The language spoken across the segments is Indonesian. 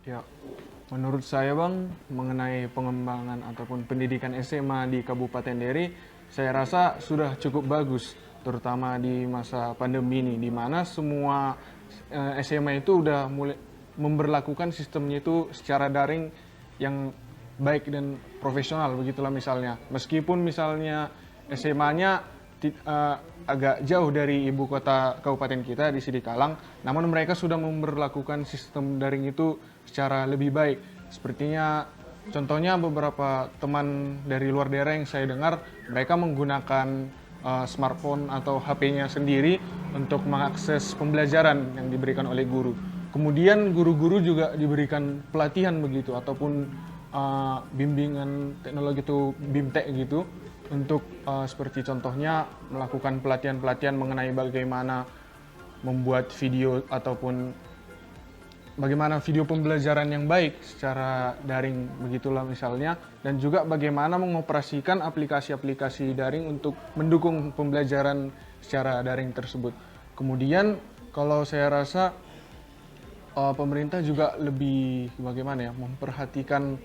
Ya, menurut saya Bang, mengenai pengembangan ataupun pendidikan SMA di Kabupaten Deri, saya rasa sudah cukup bagus, terutama di masa pandemi ini, di mana semua SMA itu udah mulai memberlakukan sistemnya itu secara daring yang baik dan profesional, begitulah misalnya. Meskipun misalnya SMA-nya agak jauh dari ibu kota kabupaten kita di Sidikalang, namun mereka sudah memberlakukan sistem daring itu secara lebih baik. Sepertinya contohnya beberapa teman dari luar daerah yang saya dengar, mereka menggunakan smartphone atau HP-nya sendiri untuk mengakses pembelajaran yang diberikan oleh guru. Kemudian guru-guru juga diberikan pelatihan begitu ataupun bimbingan teknologi itu BIMTEK gitu untuk seperti contohnya melakukan pelatihan-pelatihan mengenai bagaimana membuat video ataupun bagaimana video pembelajaran yang baik secara daring begitulah misalnya, dan juga bagaimana mengoperasikan aplikasi-aplikasi daring untuk mendukung pembelajaran secara daring tersebut. Kemudian kalau saya rasa pemerintah juga lebih bagaimana ya, memperhatikan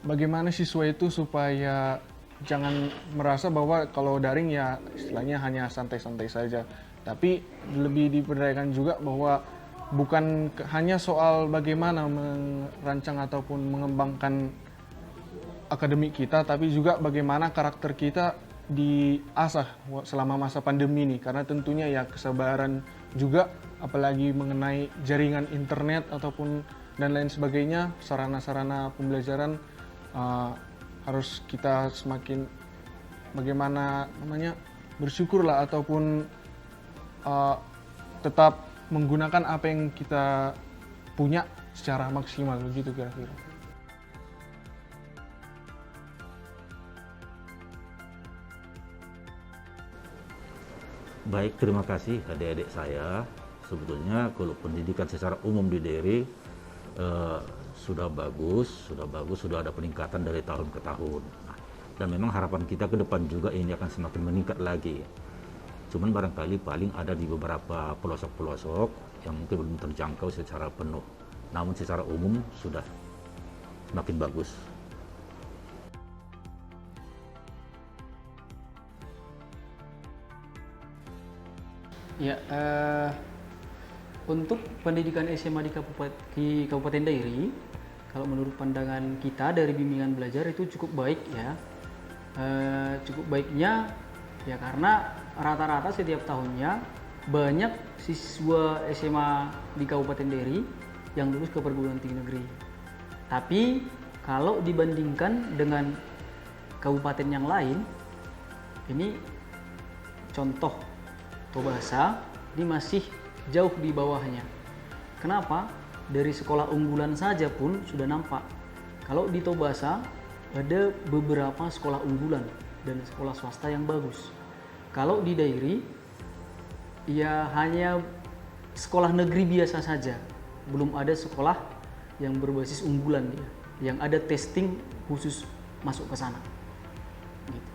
bagaimana siswa itu supaya jangan merasa bahwa kalau daring ya istilahnya hanya santai-santai saja, tapi lebih diperdayakan juga bahwa bukan hanya soal bagaimana merancang ataupun mengembangkan akademik kita, tapi juga bagaimana karakter kita diasah selama masa pandemi ini, karena tentunya ya kesabaran juga, apalagi mengenai jaringan internet ataupun dan lain sebagainya, sarana-sarana pembelajaran harus kita semakin bagaimana namanya bersyukurlah ataupun tetap menggunakan apa yang kita punya secara maksimal begitu kira-kira. Baik, terima kasih adik-adik saya. Sebetulnya kalau pendidikan secara umum di Deri sudah bagus, sudah ada peningkatan dari tahun ke tahun. Dan memang harapan kita ke depan juga ini akan semakin meningkat lagi. Cuman barangkali paling ada di beberapa pelosok-pelosok yang mungkin belum terjangkau secara penuh. Namun secara umum sudah semakin bagus. Ya, untuk pendidikan SMA di Kabupaten Dairi, kalau menurut pandangan kita dari bimbingan belajar itu cukup baik ya. Cukup baiknya ya karena rata-rata setiap tahunnya banyak siswa SMA di Kabupaten Dairi yang lulus ke perguruan tinggi negeri. Tapi kalau dibandingkan dengan kabupaten yang lain, ini contoh Tobasa ini masih jauh di bawahnya. Kenapa? Dari sekolah unggulan saja pun sudah nampak. Kalau di Tobasa ada beberapa sekolah unggulan dan sekolah swasta yang bagus. Kalau di Dairi ya hanya sekolah negeri biasa saja. Belum ada sekolah yang berbasis unggulan dia, yang ada testing khusus masuk ke sana. Gitu.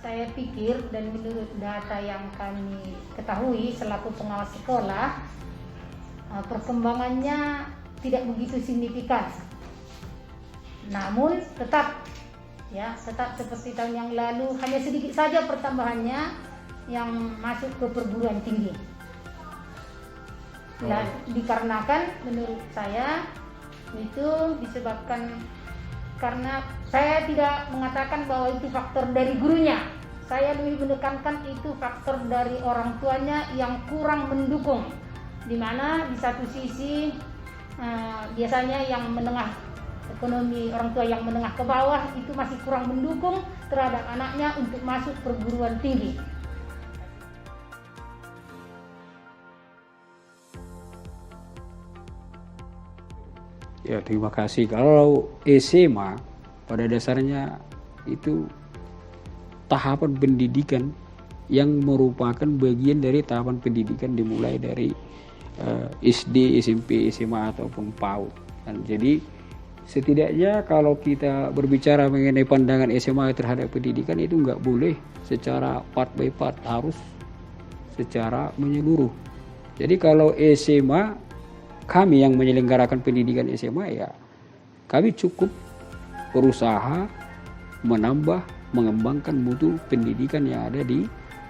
Saya pikir dan menurut data yang kami ketahui selaku pengawas sekolah, perkembangannya tidak begitu signifikan. Namun tetap seperti tahun yang lalu, hanya sedikit saja pertambahannya yang masuk ke perguruan tinggi. Dan dikarenakan menurut saya itu disebabkan karena saya tidak mengatakan bahwa itu faktor dari gurunya. Saya lebih menekankan itu faktor dari orang tuanya yang kurang mendukung. Di mana di satu sisi biasanya yang menengah ekonomi, orang tua yang menengah ke bawah itu masih kurang mendukung terhadap anaknya untuk masuk perguruan tinggi. Ya, terima kasih. Kalau SMA pada dasarnya itu tahapan pendidikan yang merupakan bagian dari tahapan pendidikan dimulai dari SD, SMP, SMA ataupun PAUD. Dan jadi setidaknya kalau kita berbicara mengenai pandangan SMA terhadap pendidikan itu nggak boleh secara part by part, harus secara menyeluruh. Jadi kalau SMA, kami yang menyelenggarakan pendidikan SMA ya kami cukup berusaha menambah, mengembangkan mutu pendidikan yang ada di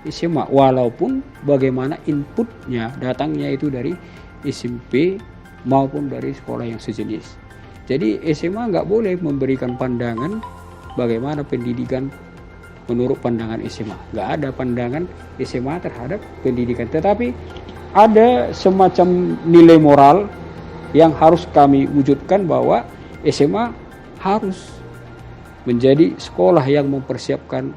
SMA, walaupun bagaimana inputnya datangnya itu dari SMP maupun dari sekolah yang sejenis. Jadi SMA nggak boleh memberikan pandangan bagaimana pendidikan menurut pandangan SMA. Nggak ada pandangan SMA terhadap pendidikan, tetapi ada semacam nilai moral yang harus kami wujudkan bahwa SMA harus menjadi sekolah yang mempersiapkan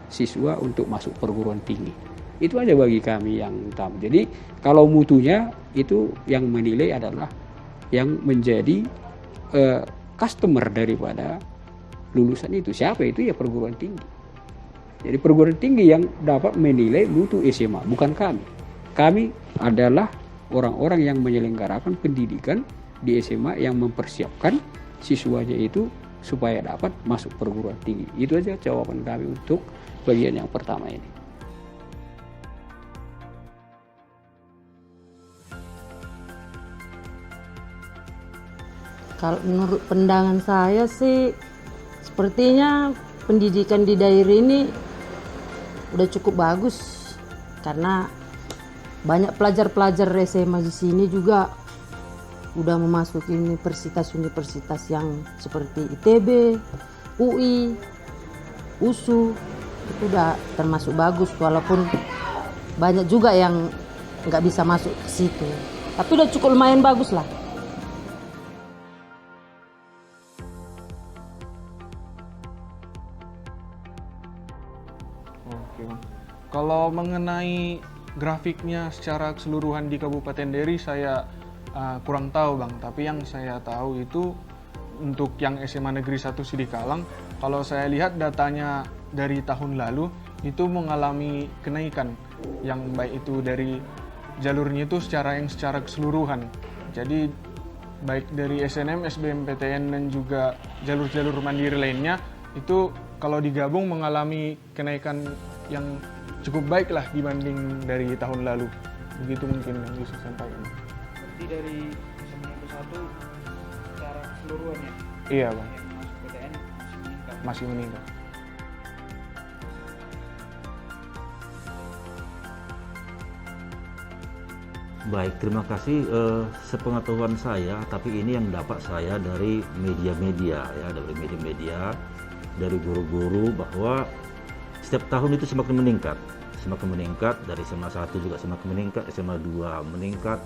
siswa untuk masuk perguruan tinggi. Itu aja bagi kami yang utama. Jadi kalau mutunya itu yang menilai adalah yang menjadi customer daripada lulusan itu. Siapa itu? Ya perguruan tinggi. Jadi perguruan tinggi yang dapat menilai mutu SMA, bukan kami. Kami adalah orang-orang yang menyelenggarakan pendidikan di SMA yang mempersiapkan siswanya itu supaya dapat masuk perguruan tinggi. Itu aja jawaban kami untuk bagian yang pertama ini. Kalau menurut pandangan saya sih, sepertinya pendidikan di daerah ini udah cukup bagus, karena banyak pelajar-pelajar SMA di sini juga udah memasuki universitas-universitas yang seperti ITB, UI, USU, itu udah termasuk bagus, walaupun banyak juga yang nggak bisa masuk ke situ, tapi udah cukup lumayan bagus lah. Oke, Bang. Kalau mengenai grafiknya secara keseluruhan di Kabupaten Deri saya kurang tahu, Bang. Tapi yang saya tahu itu untuk yang SMA Negeri 1 Sidikalang, kalau saya lihat datanya dari tahun lalu itu mengalami kenaikan, yang baik itu dari jalurnya itu secara keseluruhan. Jadi baik dari SNM, SBMPTN dan juga jalur-jalur mandiri lainnya itu kalau digabung mengalami kenaikan yang cukup baik lah dibanding dari tahun lalu. Begitu mungkin yang bisa saya sampaikan. Berarti dari SMA Negeri 1 secara keseluruhan ya? Iya, Bang. Yang masuk PTN masih meningkat. Masih meningkat. Baik, terima kasih. Sepengetahuan saya, tapi ini yang dapat saya dari media-media ya, dari media-media, dari guru-guru, bahwa setiap tahun itu semakin meningkat, dari SMA 1 juga semakin meningkat, SMA 2 meningkat,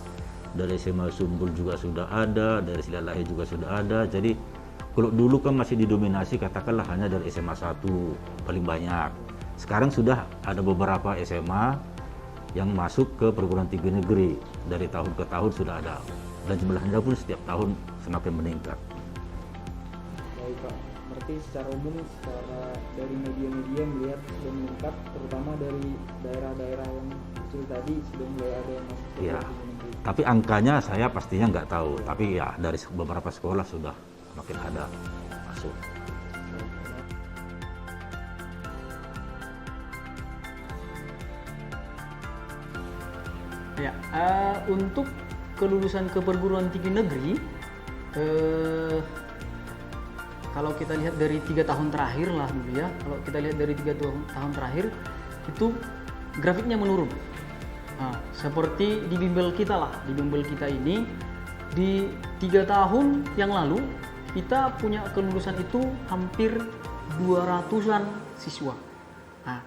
dari SMA Sumbul juga sudah ada, dari Silalahi juga sudah ada. Jadi kalau dulu kan masih didominasi katakanlah hanya dari SMA 1 paling banyak. Sekarang sudah ada beberapa SMA yang masuk ke perguruan tinggi negeri, dari tahun ke tahun sudah ada, dan jumlahnya pun setiap tahun semakin meningkat. Baik Pak, berarti secara umum dari media-media melihat sudah meningkat, terutama dari daerah-daerah yang kecil tadi sudah mulai ada yang masuk ke Ya, perguruan tinggi. tapi angkanya saya pastinya nggak tahu, tapi ya dari beberapa sekolah sudah makin ada masuk. Ya, untuk kelulusan ke perguruan tinggi negeri, kalau kita lihat dari 3 tahun terakhir lah dulu ya, kalau kita lihat dari 3 tahun terakhir itu grafiknya menurun. Nah, seperti di bimbel kita lah, di bimbel kita ini di 3 tahun yang lalu kita punya kelulusan itu hampir 200-an siswa. Nah,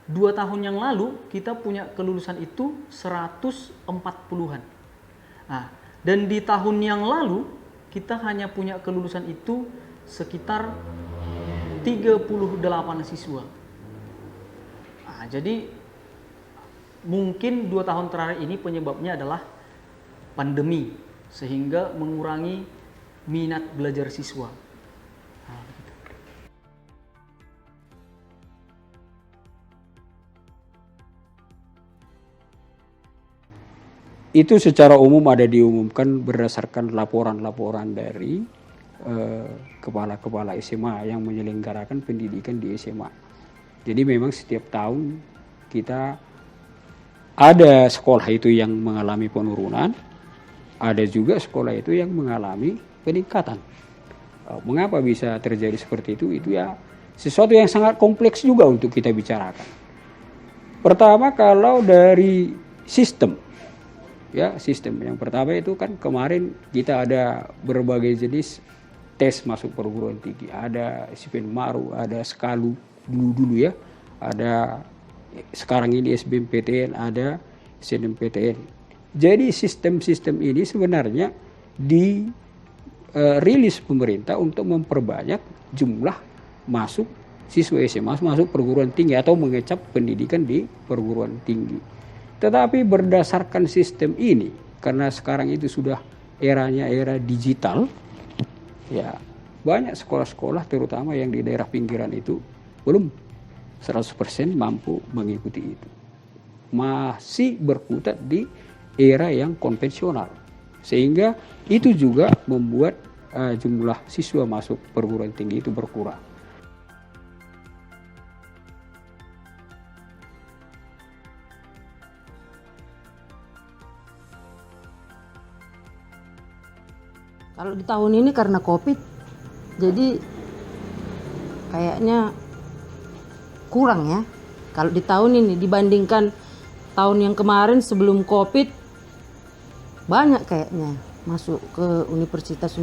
2 tahun yang lalu kita punya kelulusan itu 140-an. Nah, dan di tahun yang lalu kita hanya punya kelulusan itu sekitar 38 siswa. Nah, jadi mungkin 2 tahun terakhir ini penyebabnya adalah pandemi, sehingga mengurangi minat belajar siswa. Nah, begitu. Itu secara umum ada diumumkan berdasarkan laporan-laporan dari kepala-kepala SMA yang menyelenggarakan pendidikan di SMA. Jadi memang setiap tahun kita ada sekolah itu yang mengalami penurunan, ada juga sekolah itu yang mengalami peningkatan. Mengapa bisa terjadi seperti itu? Itu ya sesuatu yang sangat kompleks juga untuk kita bicarakan. Pertama, kalau dari sistem, ya sistem yang pertama itu kan kemarin kita ada berbagai jenis tes masuk perguruan tinggi, ada SBMMaru, ada Skalu dulu ya, ada sekarang ini SBMPTN, ada SNMPTN. Jadi sistem-sistem ini sebenarnya dirilis pemerintah untuk memperbanyak jumlah masuk siswa SMA masuk perguruan tinggi atau mengecap pendidikan di perguruan tinggi. Tetapi berdasarkan sistem ini, karena sekarang itu sudah eranya era digital, ya banyak sekolah-sekolah terutama yang di daerah pinggiran itu belum 100% mampu mengikuti itu. Masih berkutat di era yang konvensional. Sehingga itu juga membuat jumlah siswa masuk perguruan tinggi itu berkurang. Kalau di tahun ini karena COVID, jadi kayaknya kurang ya. Kalau di tahun ini dibandingkan tahun yang kemarin sebelum COVID, banyak kayaknya masuk ke universitas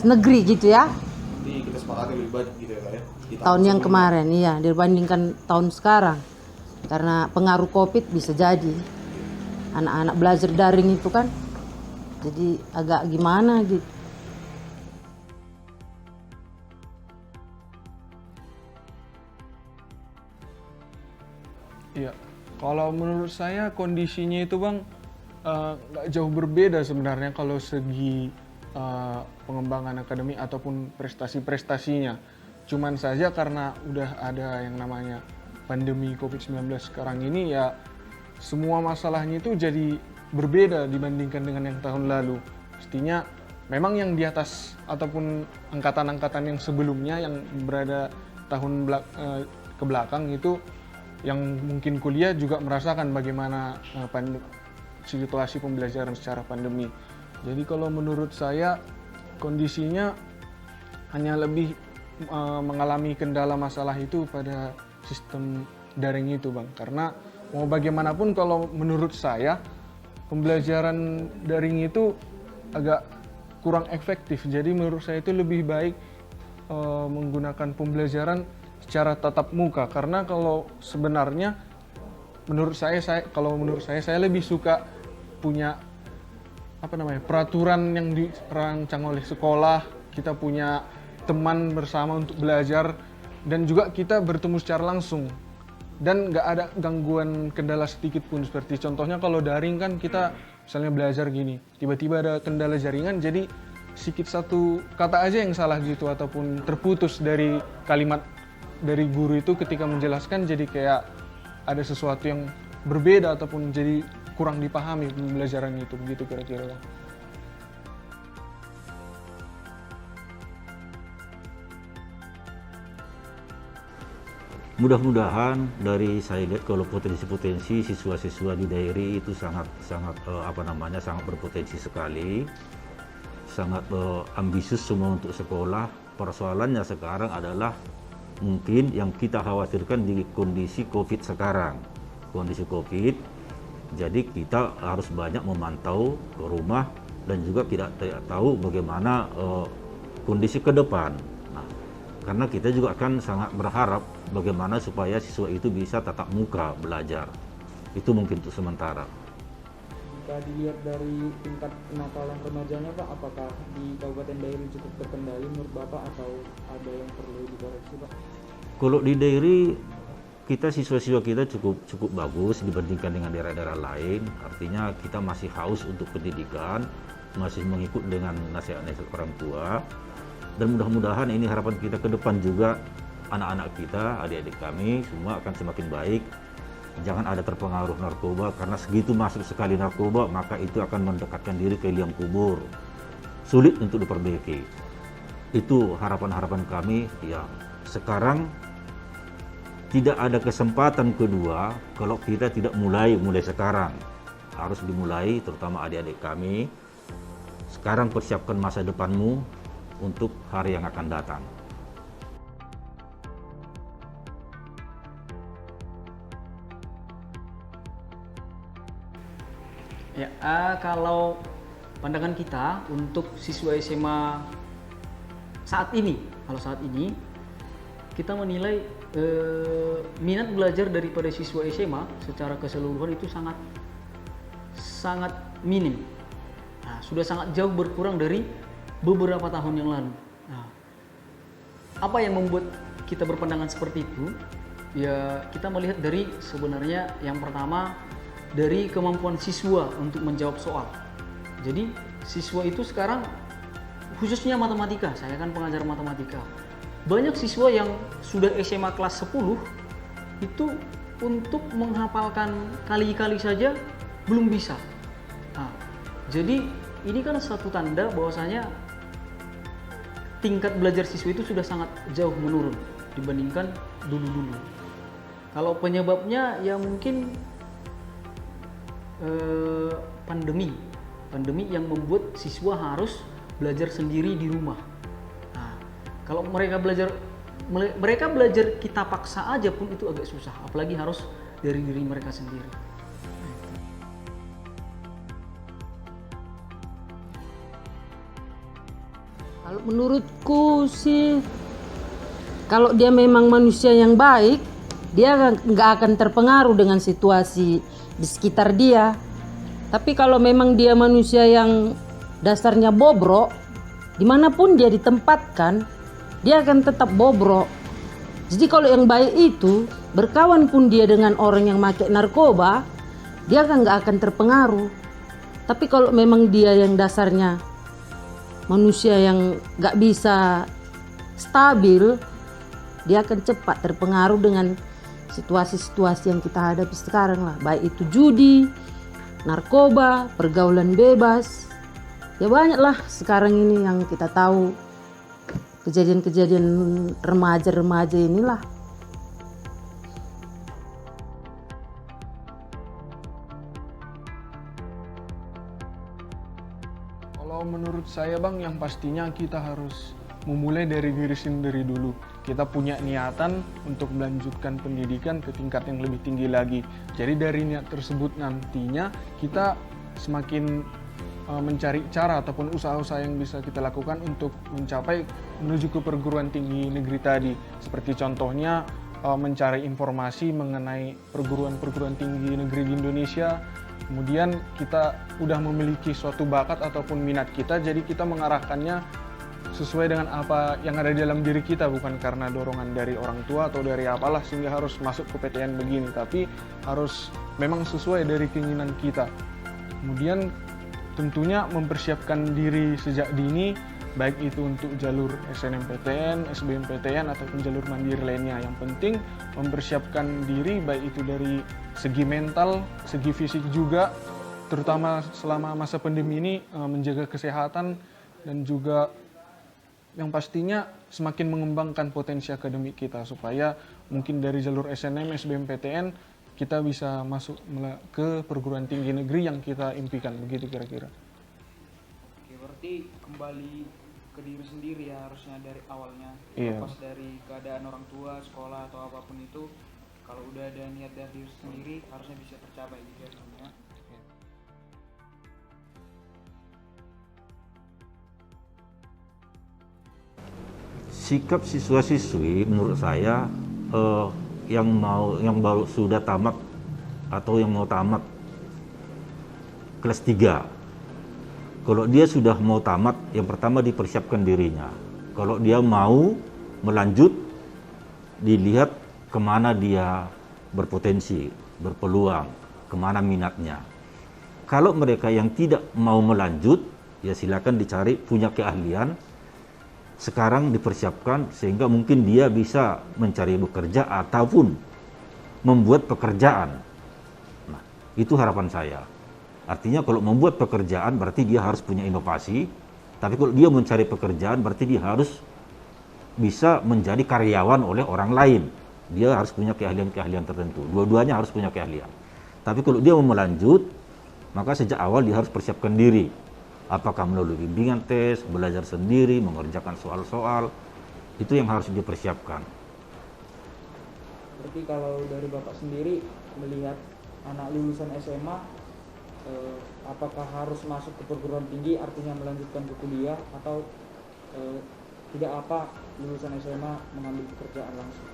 negeri gitu ya. Jadi kita sepakati lebih banyak gitu ya Kak ya. Di Tahun yang sebelumnya. kemarin iya dibandingkan tahun sekarang. Karena pengaruh COVID bisa jadi. Anak-anak belajar daring itu kan. Jadi agak gimana gitu. Iya, kalau menurut saya kondisinya itu Bang nggak jauh berbeda sebenarnya kalau segi pengembangan akademik ataupun prestasi-prestasinya. Cuman saja karena udah ada yang namanya pandemi COVID-19 sekarang ini ya semua masalahnya itu jadi berbeda dibandingkan dengan yang tahun lalu. Pastinya memang yang di atas ataupun angkatan-angkatan yang sebelumnya yang berada tahun ke belakang itu yang mungkin kuliah juga merasakan bagaimana situasi pembelajaran secara pandemi. Jadi kalau menurut saya kondisinya hanya lebih mengalami kendala masalah itu pada sistem daring itu Bang. Karena mau bagaimanapun kalau menurut saya pembelajaran daring itu agak kurang efektif. Jadi menurut saya itu lebih baik menggunakan pembelajaran secara tatap muka, karena kalau sebenarnya menurut saya lebih suka punya peraturan yang dirancang oleh sekolah, kita punya teman bersama untuk belajar dan juga kita bertemu secara langsung dan nggak ada gangguan kendala sedikit pun. Seperti contohnya kalau daring kan kita misalnya belajar gini, tiba-tiba ada kendala jaringan, jadi sedikit satu kata aja yang salah gitu ataupun terputus dari kalimat dari guru itu ketika menjelaskan, jadi kayak ada sesuatu yang berbeda ataupun jadi kurang dipahami pembelajaran itu, begitu kira-kira. Mudah-mudahan dari saya lihat kalau potensi-potensi siswa-siswa di daerah itu sangat berpotensi sekali, sangat ambisius semua untuk sekolah. Persoalannya sekarang adalah mungkin yang kita khawatirkan di kondisi COVID sekarang, kondisi COVID. Jadi kita harus banyak memantau ke rumah dan juga tidak tahu bagaimana kondisi ke depan. Nah, karena kita juga akan sangat berharap bagaimana supaya siswa itu bisa tatap muka belajar. Itu mungkin untuk sementara. Jika dilihat dari tingkat kenakalan remajanya Pak, apakah di Kabupaten Dairi cukup terkendali menurut Bapak atau ada yang perlu dikoreksi Pak? Kalau di Dairi kita siswa-siswa kita cukup bagus dibandingkan dengan daerah-daerah lain. Artinya kita masih haus untuk pendidikan, masih mengikut dengan nasihat-nasihat orang tua. Dan mudah-mudahan ini harapan kita ke depan juga, anak-anak kita, adik-adik kami semua akan semakin baik. Jangan ada terpengaruh narkoba, karena segitu masuk sekali narkoba maka itu akan mendekatkan diri ke liang kubur. sulit untuk diperbaiki. Itu harapan-harapan kami yang sekarang tidak ada kesempatan kedua kalau kita tidak mulai sekarang. Harus dimulai, terutama adik-adik kami. Sekarang persiapkan masa depanmu untuk hari yang akan datang. Ya, kalau pandangan kita untuk siswa SMA saat ini, kita menilai minat belajar daripada siswa SMA secara keseluruhan itu sangat minim. Nah, sudah sangat jauh berkurang dari beberapa tahun yang lalu. Nah, apa yang membuat kita berpandangan seperti itu? Ya, kita melihat dari sebenarnya yang pertama dari kemampuan siswa untuk menjawab soal. Jadi siswa itu sekarang khususnya matematika, saya kan pengajar matematika. Banyak siswa yang sudah SMA kelas 10 itu untuk menghafalkan kali-kali saja belum bisa. Nah, jadi ini kan suatu tanda bahwasanya tingkat belajar siswa itu sudah sangat jauh menurun dibandingkan dulu-dulu. Kalau penyebabnya ya mungkin pandemi yang membuat siswa harus belajar sendiri di rumah. Nah, kalau mereka belajar kita paksa aja pun itu agak susah, apalagi harus dari diri mereka sendiri. Kalau menurutku sih, kalau dia memang manusia yang baik, dia nggak akan terpengaruh dengan situasi di sekitar dia. Tapi kalau memang dia manusia yang dasarnya bobrok, dimanapun dia ditempatkan, dia akan tetap bobrok. Jadi kalau yang baik itu, berkawan pun dia dengan orang yang pakai narkoba, dia kan nggak akan terpengaruh. Tapi kalau memang dia yang dasarnya manusia yang nggak bisa stabil, dia akan cepat terpengaruh dengan situasi-situasi yang kita hadapi sekarang lah, baik itu judi, narkoba, pergaulan bebas, ya banyak lah sekarang ini yang kita tahu kejadian-kejadian remaja-remaja inilah. Kalau menurut saya Bang, yang pastinya kita harus memulai dari diri sendiri dulu. Kita punya niatan untuk melanjutkan pendidikan ke tingkat yang lebih tinggi lagi. Jadi dari niat tersebut nantinya kita semakin mencari cara ataupun usaha-usaha yang bisa kita lakukan untuk mencapai menuju ke perguruan tinggi negeri tadi. Seperti contohnya mencari informasi mengenai perguruan tinggi negeri di Indonesia. Kemudian kita udah memiliki suatu bakat ataupun minat kita, jadi kita mengarahkannya sesuai dengan apa yang ada di dalam diri kita, bukan karena dorongan dari orang tua atau dari apalah sehingga harus masuk ke PTN begini, tapi harus memang sesuai dari keinginan kita. Kemudian tentunya mempersiapkan diri sejak dini, baik itu untuk jalur SNMPTN, SBMPTN ataupun jalur mandiri lainnya. Yang penting mempersiapkan diri baik itu dari segi mental, segi fisik juga, terutama selama masa pandemi ini menjaga kesehatan dan juga yang pastinya semakin mengembangkan potensi akademik kita supaya mungkin dari jalur SNM, SBMPTN kita bisa masuk ke perguruan tinggi negeri yang kita impikan, begitu kira-kira. Oke, berarti kembali ke diri sendiri ya harusnya dari awalnya. Iya. Lepas dari keadaan orang tua, sekolah atau apapun itu, kalau udah ada niat dari diri sendiri harusnya bisa tercapai gitu ya. Sikap siswa-siswi menurut saya yang baru sudah tamat atau yang mau tamat kelas 3. Kalau dia sudah mau tamat, yang pertama dipersiapkan dirinya. Kalau dia mau melanjut, dilihat kemana dia berpotensi, berpeluang, kemana minatnya. Kalau mereka yang tidak mau melanjut, ya silakan dicari punya keahlian. Sekarang dipersiapkan sehingga mungkin dia bisa mencari bekerja ataupun membuat pekerjaan. Nah, itu harapan saya. Artinya kalau membuat pekerjaan berarti dia harus punya inovasi, Tapi kalau dia mencari pekerjaan berarti dia harus bisa menjadi karyawan oleh orang lain. Dia harus punya keahlian-keahlian tertentu. Dua-duanya harus punya keahlian. Tapi kalau dia mau melanjut, maka sejak awal dia harus persiapkan diri. Apakah melalui bimbingan tes, belajar sendiri, mengerjakan soal-soal. Itu yang harus dipersiapkan. Berarti kalau dari Bapak sendiri melihat anak lulusan SMA, apakah harus masuk ke perguruan tinggi artinya melanjutkan ke kuliah, atau tidak apa lulusan SMA mengambil pekerjaan langsung?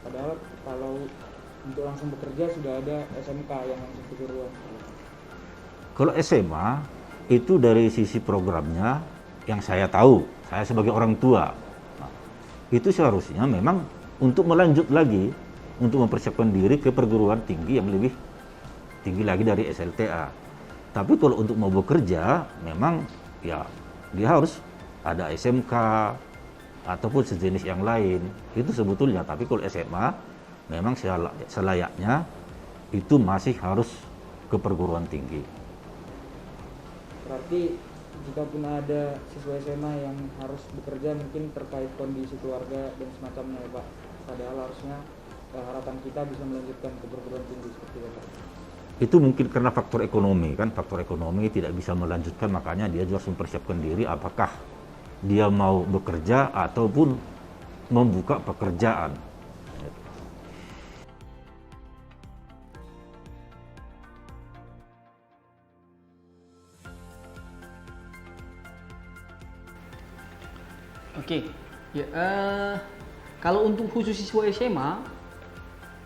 Padahal kalau untuk langsung bekerja sudah ada SMK yang langsung keguruan. Kalau SMA itu dari sisi programnya yang saya tahu, saya sebagai orang tua, itu seharusnya memang untuk melanjut lagi, untuk mempersiapkan diri ke perguruan tinggi yang lebih tinggi lagi dari SLTA. Tapi kalau untuk mau bekerja, memang ya dia harus ada SMK ataupun sejenis yang lain, itu sebetulnya. Tapi kalau SMA memang selayaknya itu masih harus ke perguruan tinggi. Berarti jika pun ada siswa SMA yang harus bekerja mungkin terkait kondisi keluarga dan semacamnya ya Pak, padahal harusnya harapan kita bisa melanjutkan ke perguruan tinggi seperti itu Pak. Itu mungkin karena faktor ekonomi kan, faktor ekonomi tidak bisa melanjutkan, makanya dia juga harus mempersiapkan diri apakah dia mau bekerja ataupun membuka pekerjaan. Oke, ya kalau untuk khusus siswa SMA,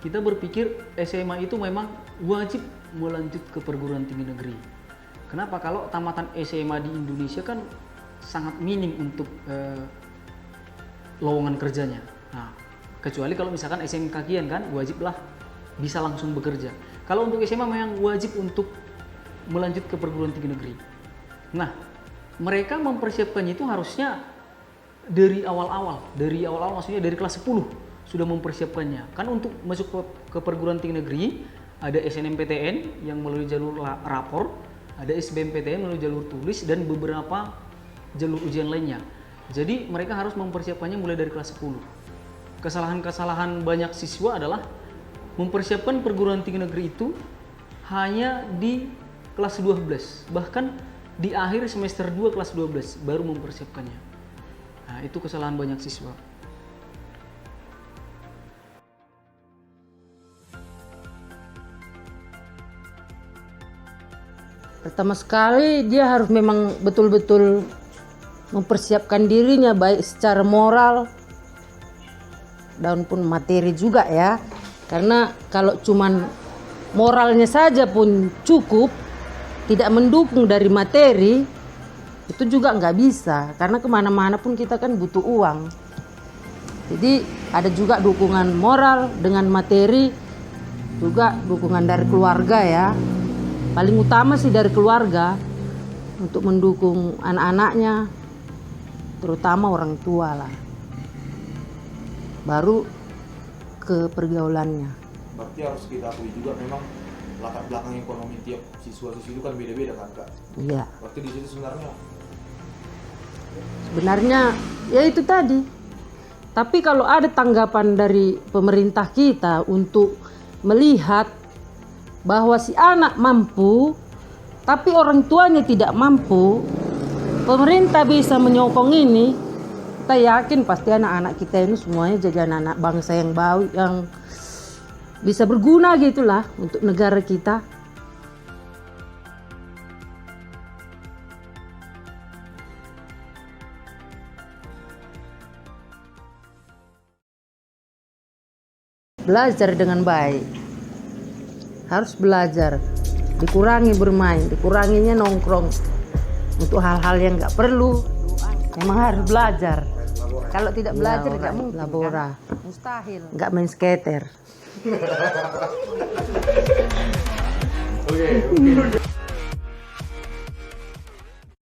kita berpikir SMA itu memang wajib melanjut ke perguruan tinggi negeri. Kenapa? Kalau tamatan SMA di Indonesia kan sangat minim untuk lowongan kerjanya. Nah, kecuali kalau misalkan SMK kian kan wajiblah bisa langsung bekerja. Kalau untuk SMA memang wajib untuk melanjut ke perguruan tinggi negeri. Nah, mereka mempersiapkannya itu harusnya dari awal-awal maksudnya dari kelas 10 sudah mempersiapkannya. Kan untuk masuk ke perguruan tinggi negeri ada SNMPTN yang melalui jalur rapor, ada SBMPTN melalui jalur tulis dan beberapa jalur ujian lainnya. Jadi mereka harus mempersiapkannya mulai dari kelas 10. Kesalahan-kesalahan banyak siswa adalah mempersiapkan perguruan tinggi negeri itu hanya di kelas 12, bahkan di akhir semester 2 kelas 12 baru mempersiapkannya. Nah, itu kesalahan banyak siswa. Pertama sekali dia harus memang betul-betul mempersiapkan dirinya baik secara moral dan pun materi juga ya. Karena kalau cuman moralnya saja pun cukup, tidak mendukung dari materi, itu juga nggak bisa. Karena kemana-mana pun kita kan butuh uang. Jadi ada juga dukungan moral dengan materi, juga dukungan dari keluarga ya. Paling utama sih dari keluarga untuk mendukung anak-anaknya, terutama orang tua lah. Baru ke pergaulannya. Berarti harus kita akui juga memang latar belakang ekonomi tiap siswa-siswi itu kan beda-beda kan Kak? Iya. Berarti di situ Sebenarnya ya itu tadi. Tapi kalau ada tanggapan dari pemerintah kita untuk melihat bahwa si anak mampu, tapi orang tuanya tidak mampu, pemerintah bisa menyokong ini. Kita yakin pasti anak-anak kita ini semuanya jadi anak-anak bangsa yang baik, yang bisa berguna gitulah untuk negara kita. Belajar dengan baik, harus belajar, dikurangi bermain, dikuranginya nongkrong untuk hal-hal yang nggak perlu. Memang harus belajar. Kalau tidak belajar nggak mungkin. Labora, mustahil. Nggak main skater. Oke.